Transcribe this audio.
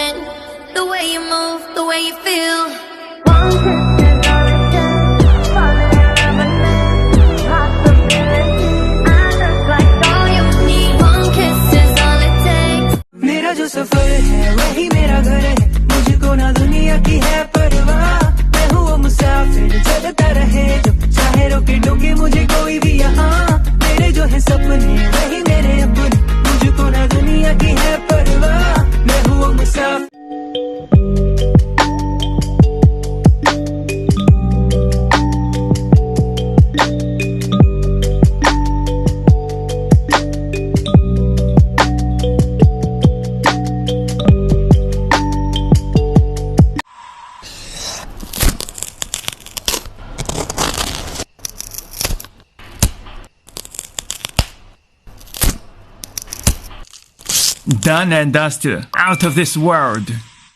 moment, the way you move, the way you feel. One kiss is all it takes. Falling in love again. Possibility. I just like All you need, one kiss is all it takes. मेरा जो सफर है वही मेरा घर है, मुझको ना दुनिया की है परवाह। मैं हूँ वो मुसाफिर चलता रहे जो चाहे रोके टोके मुझे कोई भी यहाँ। मेरे जो है सपने वही मेरे अपने, मुझको ना दुनिया की है परवाह। मैं हूँ वो मुसाफिर। Done and dusted, out of this world.